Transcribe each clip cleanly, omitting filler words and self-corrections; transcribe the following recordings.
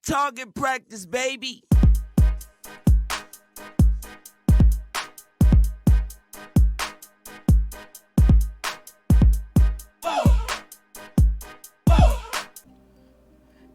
Target practice, baby.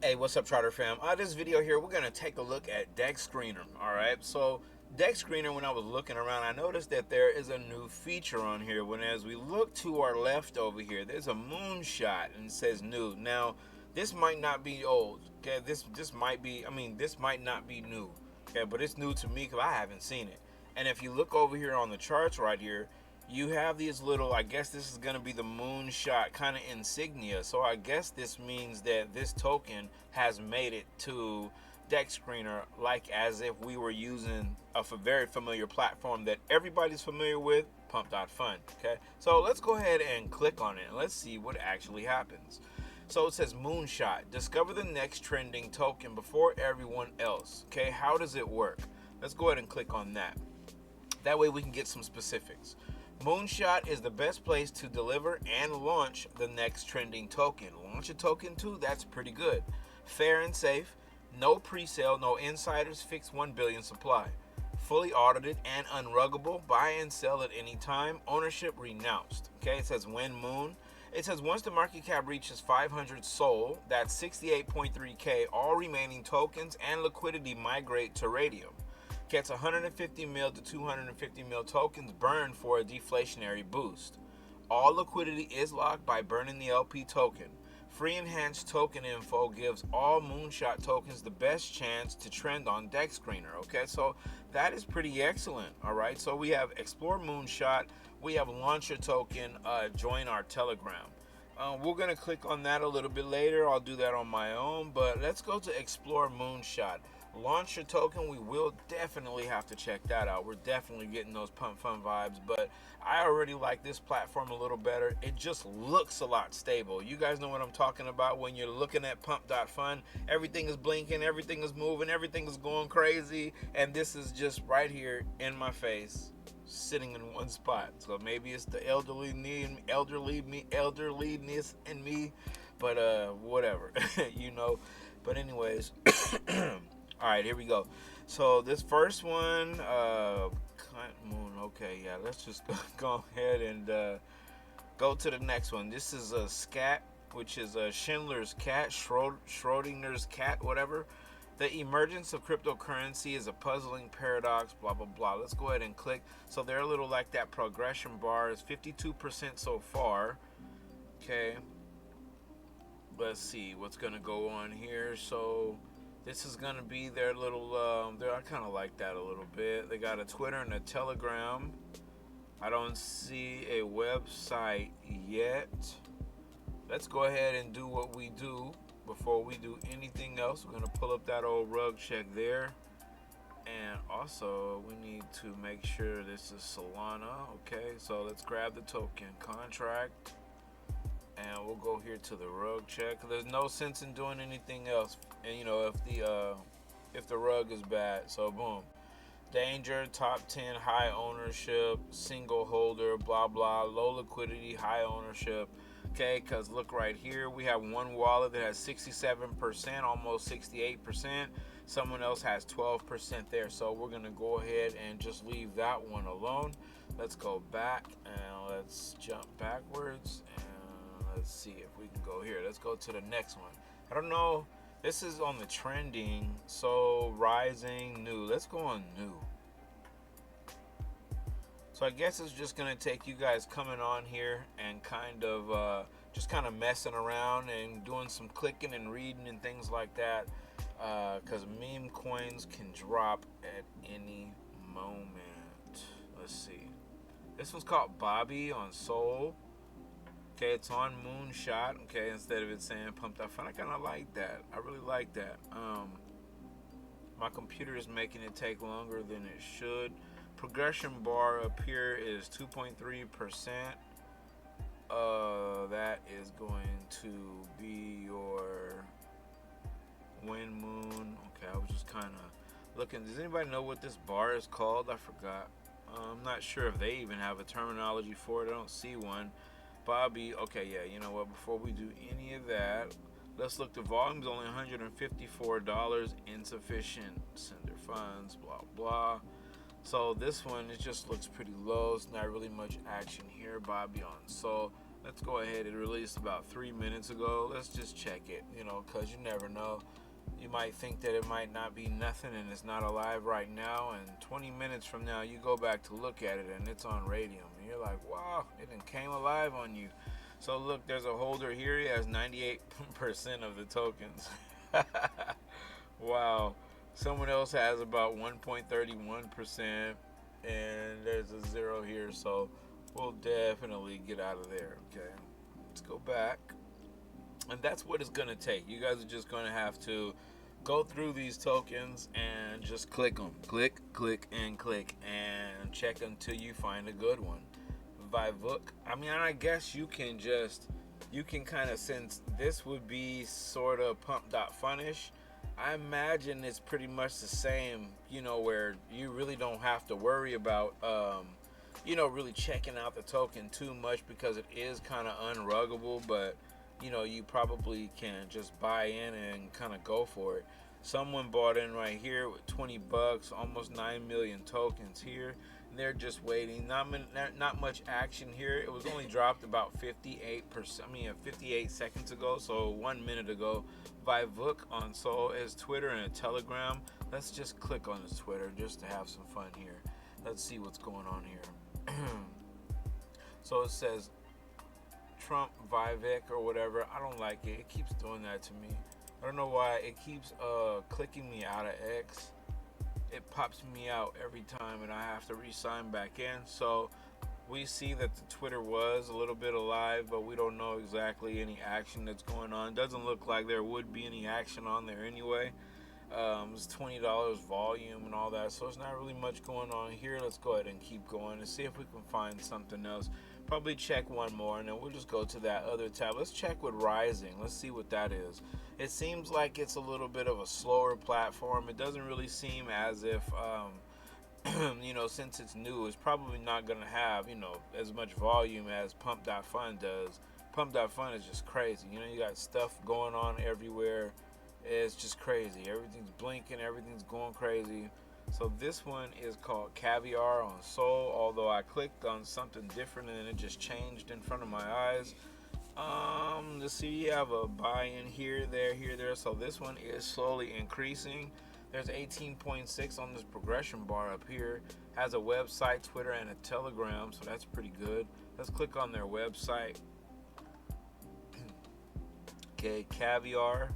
Hey, what's up, Charter fam? This video here, we're going to take a look at Dexscreener, alright? So, Dexscreener, when I was looking around, I noticed that there is a new feature on here. When as we look to our left over here, there's a moonshot and it says new. Now, this might not be old, okay? This might be, this might not be new, okay? But it's new to me because I haven't seen it. And if you look over here on the charts right here, you have these little, I guess this is going to be the moonshot kind of insignia. So I guess this means that this token has made it to Dexscreener, like as if we were using a very familiar platform that everybody's familiar with, Pump.Fun. Okay, so let's go ahead and click on it and let's see what actually happens. So it says Moonshot, discover the next trending token before everyone else. Okay, how does it work? Let's go ahead and click on that. That way we can get some specifics. Moonshot is the best place to deliver and launch the next trending token. Launch a token too, that's pretty good. Fair and safe, no pre-sale, no insiders, fixed 1 billion supply. Fully audited and unruggable, buy and sell at any time, ownership renounced. Okay, it says when moon. It says once the market cap reaches 500 SOL, that's 68.3K, all remaining tokens and liquidity migrate to Radium. Gets 150 mil to 250 mil tokens burned for a deflationary boost. All liquidity is locked by burning the LP token. Free enhanced token info gives all Moonshot tokens the best chance to trend on Dexscreener. Okay, so that is pretty excellent. All right, so we have Explore Moonshot, we have Launcher token, join our Telegram. We're going to click on that a little bit later. I'll do that on my own, but let's go to Explore Moonshot. Launcher token, we will definitely have to check that out. We're definitely getting those pump fun vibes, but I already like this platform a little better. It just looks a lot stable. You guys know what I'm talking about when you're looking at Pump.Fun. Everything is blinking, everything is moving, everything is going crazy, and this is just right here in my face, sitting in one spot. So maybe it's the elderliness in me, but whatever, you know. But anyways, all right, here we go. So this first one, Moon. Okay, yeah, let's just go ahead and go to the next one. This is a scat, which is a Schindler's cat, Schrodinger's cat, whatever. The emergence of cryptocurrency is a puzzling paradox, blah, blah, blah. Let's go ahead and click. So they're a little like that progression bar is 52% so far. Okay. Let's see what's going to go on here. So this is going to be their little, I kind of like that a little bit. They got a Twitter and a Telegram. I don't see a website yet. Let's go ahead and do what we do before we do anything else. We're going to pull up that old rug check there. And also, we need to make sure this is Solana. Okay, so let's grab the token contract. And we'll go here to the rug check. There's no sense in doing anything else. And you know, if the rug is bad. So boom. Danger, top 10, high ownership, single holder, blah blah, low liquidity, high ownership. Okay, because look right here, we have one wallet that has 67%, almost 68%. Someone else has 12% there. So we're gonna go ahead and just leave that one alone. Let's go back and let's jump backwards. Let's see if we can go here. Let's go to the next one. I don't know. This is on the trending. So rising, new. Let's go on new. So I guess it's just going to take you guys coming on here and kind of just kind of messing around and doing some clicking and reading and things like that. Because Memecoins can drop at any moment. Let's see. This one's called Bobby on Soul. Okay, it's on Moonshot. Okay, instead of it saying Pump.Fun, I kind of like that. I really like that. My computer is making it take longer than it should. Progression bar up here is 2.3%. That is going to be your wind moon. Okay, I was just kind of looking. Does anybody know what this bar is called? I forgot. I'm not sure if they even have a terminology for it. I don't see one. Bobby, okay, yeah, you know what, before we do any of that, Let's look. The volume's only $154. Insufficient sender funds. Blah blah. So this one, it just looks pretty low. It's not really much action here, Bobby on. So let's go ahead. It released about 3 minutes ago. Let's just check it, because you never know. You might think that it might not be nothing and it's not alive right now, and 20 minutes from now you go back to look at it and it's on radium and you're like, wow, it done came alive on you. So look, there's a holder here. He has 98% of the tokens. Wow. Someone else has about 1.31%, and there's a 0 here, so we'll definitely get out of there. Okay, let's go back. And that's what it's going to take. You guys are just going to have to go through these tokens and just click them. Click, click, and click, and check until you find a good one. Vivuk, I guess you can kind of, since this would be sort of pump.funish, I imagine it's pretty much the same, where you really don't have to worry about, really checking out the token too much, because it is kind of unruggable, but you probably can just buy in and kind of go for it. Someone bought in right here with $20, almost 9 million tokens here. And they're just waiting. Not much action here. It was only dropped about 58 seconds ago, so 1 minute ago. Vivuk on Sol is Twitter and a Telegram. Let's just click on his Twitter just to have some fun here. Let's see what's going on here. So it says Trump Vivek or whatever. I don't like it. It keeps doing that to me. I don't know why. It keeps clicking me out of X. It pops me out every time and I have to re-sign back in. So we see that the Twitter was a little bit alive, but we don't know exactly any action that's going on. Doesn't look like there would be any action on there anyway. It's $20 volume and all that, so it's not really much going on here. Let's go ahead and keep going and see if we can find something else. Probably check one more and then we'll just go to that other tab. Let's check with Rising. Let's see what that is. It seems like it's a little bit of a slower platform. It doesn't really seem as if since it's new, it's probably not going to have as much volume as Pump.Fun does. Pump.Fun is just crazy. You got stuff going on everywhere. It's just crazy. Everything's blinking, everything's going crazy. So this one is called Caviar on Sol, although I clicked on something different and it just changed in front of my eyes. Let's see, you have a buy-in here, there. So this one is slowly increasing. There's 18.6 on this progression bar up here. Has a website, Twitter, and a Telegram, so that's pretty good. Let's click on their website. Okay, Caviar.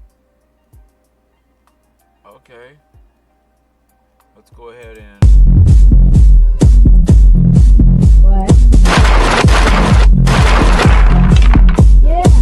Okay. Let's go ahead and... What?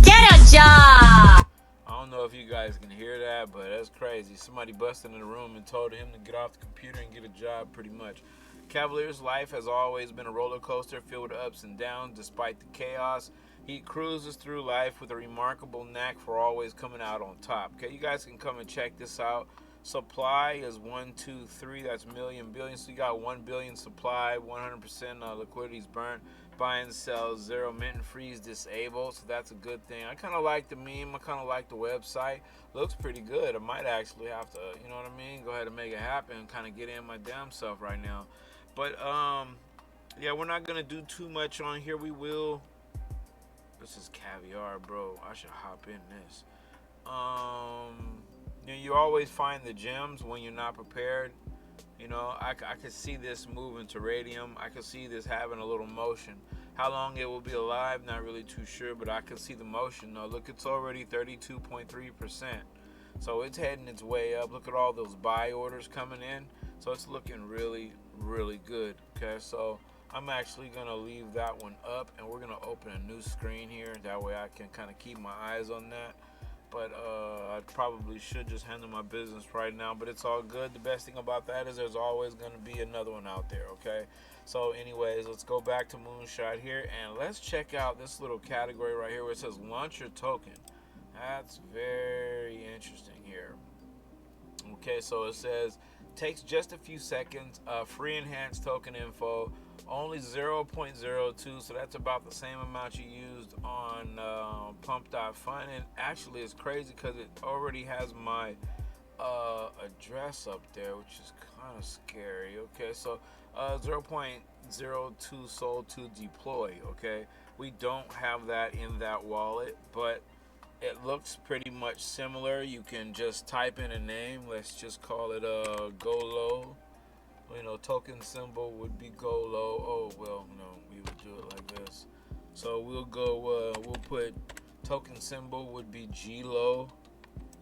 Get a job! I don't know if you guys can hear that, but that's crazy. Somebody busted in the room and told him to get off the computer and get a job, pretty much. Cavalier's life has always been a roller coaster filled with ups and downs despite the chaos. He cruises through life with a remarkable knack for always coming out on top. Okay, you guys can come and check this out. Supply is 1, 2, 3. That's million, billion. So you got 1 billion supply, 100% liquidity is burnt. Buy and sell, 0 mint and freeze disabled. So that's a good thing. I kind of like the meme. I kind of like the website. Looks pretty good. I might actually have to, go ahead and make it happen and kind of get in my damn self right now. But yeah, we're not gonna do too much on here. We will. This is Caviar, bro. I should hop in this. You always find the gems when you're not prepared. I could see this moving to radium. I could see this having a little motion. How long it will be alive, not really too sure, but I can see the motion. Now look, it's already 32.3%. So it's heading its way up. Look at all those buy orders coming in. So it's looking really, really good. Okay, so I'm actually gonna leave that one up and we're gonna open a new screen here. That way I can kind of keep my eyes on that. But I probably should just handle my business right now, but it's all good. The best thing about that is there's always going to be another one out there, okay? So anyways, let's go back to Moonshot here, and let's check out this little category right here where it says launch your token. That's very interesting here. Okay, so it says, takes just a few seconds, free enhanced token info, only 0.02, so that's about the same amount you used on pump.fun, and actually it's crazy because it already has my address up there, which is kind of scary. Okay, so 0.02 sold to deploy. Okay, we don't have that in that wallet, but it looks pretty much similar. You can just type in a name. Let's just call it Golo. You know, token symbol would be Golo. Oh well, no, we would do it like this. So we'll go. We'll put token symbol would be Glo,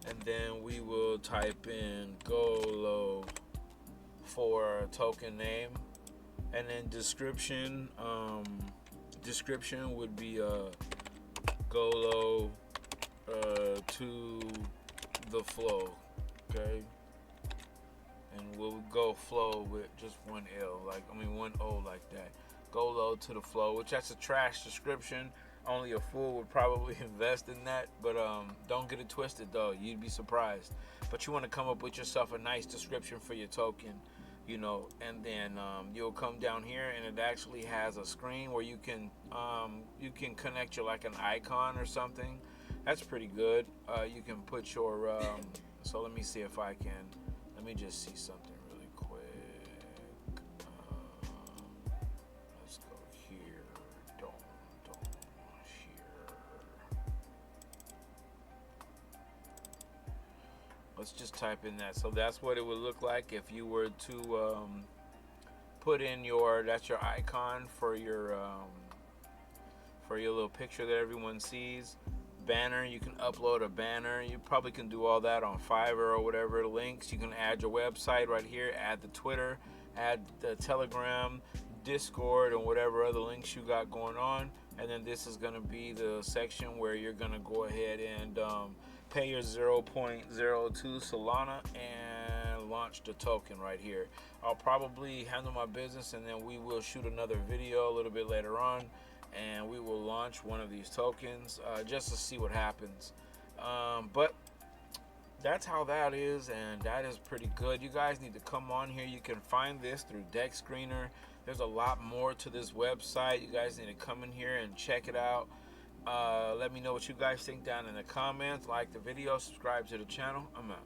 and then we will type in Golo for token name, and then description. Description would be Golo to the flow. Okay. And we'll go flow with just one one O like that. Go low to the flow, which that's a trash description. Only a fool would probably invest in that, but don't get it twisted though. You'd be surprised. But you want to come up with yourself a nice description for your token, you know, and then you'll come down here, and it actually has a screen where you can connect your like an icon or something. That's pretty good. You can put your so let me see if I can. Let me just see something really quick. Let's go here. Don't here. Let's just type in that. So that's what it would look like if you were to put in that's your icon for your little picture that everyone sees. Banner, you can upload a banner. You probably can do all that on Fiverr or whatever links. You can add your website right here, add the Twitter, add the Telegram, Discord, and whatever other links you got going on. And then this is going to be the section where you're going to go ahead and pay your 0.02 Solana and launch the token right here. I'll probably handle my business, and then we will shoot another video a little bit later on, and we will launch one of these tokens just to see what happens. But that's how that is, and that is pretty good. You guys need to come on here. You can find this through Dexscreener. There's a lot more to this website. You guys need to come in here and check it out. Let me know what you guys think down in the comments. Like the video, subscribe to the channel. I'm out.